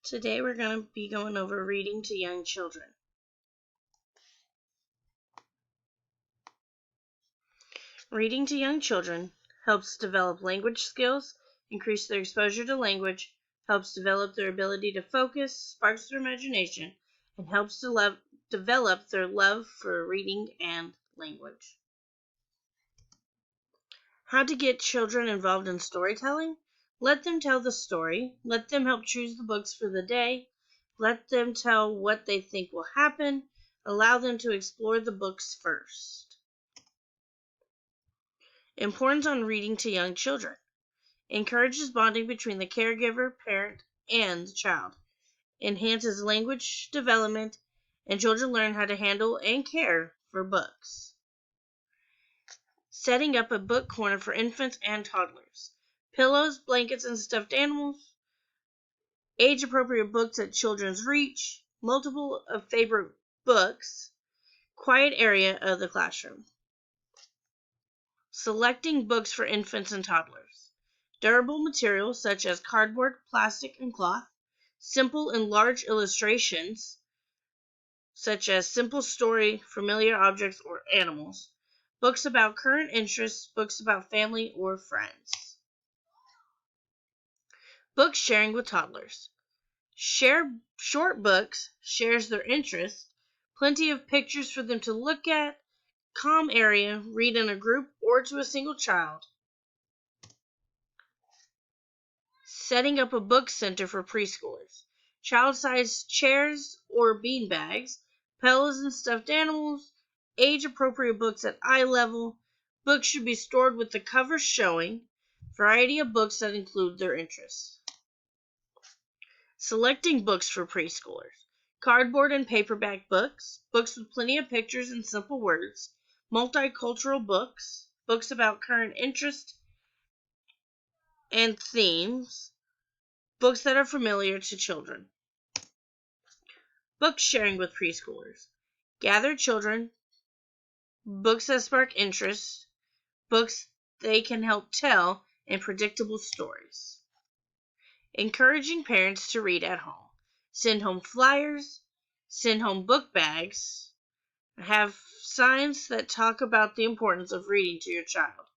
Today we're going to be going over reading to young children. Reading to young children helps develop language skills, increase their exposure to language, helps develop their ability to focus, sparks their imagination, and helps to develop their love for reading and language. How to get children involved in storytelling? Let them tell the story. Let them help choose the books for the day. Let them tell what they think will happen. Allow them to explore the books first. Importance on reading to young children. Encourages bonding between the caregiver, parent, and the child. Enhances language development, and children learn how to handle and care for books. Setting up a book corner for infants and toddlers. Pillows, blankets, and stuffed animals. Age-appropriate books at children's reach. Multiple of favorite books. Quiet area of the classroom. Selecting books for infants and toddlers. Durable materials such as cardboard, plastic, and cloth. Simple and large illustrations such as simple story, familiar objects, or animals. Books about current interests, books about family or friends. Book sharing with toddlers. Short books shares their interest. Plenty of pictures for them to look at. Calm area, read in a group or to a single child. Setting up a book center for preschoolers. Child-sized chairs or bean bags. Pillows and stuffed animals. Age-appropriate books at eye level. Books should be stored with the covers showing. Variety of books that include their interests. Selecting books for preschoolers. Cardboard and paperback books. Books with plenty of pictures and simple words. Multicultural books. Books about current interest and themes. Books that are familiar to children. Book sharing with preschoolers. Gather children. Books that spark interest. Books they can help tell, and predictable stories. Encouraging parents to read at home. Send home flyers. Send home book bags. Have signs that talk about the importance of reading to your child.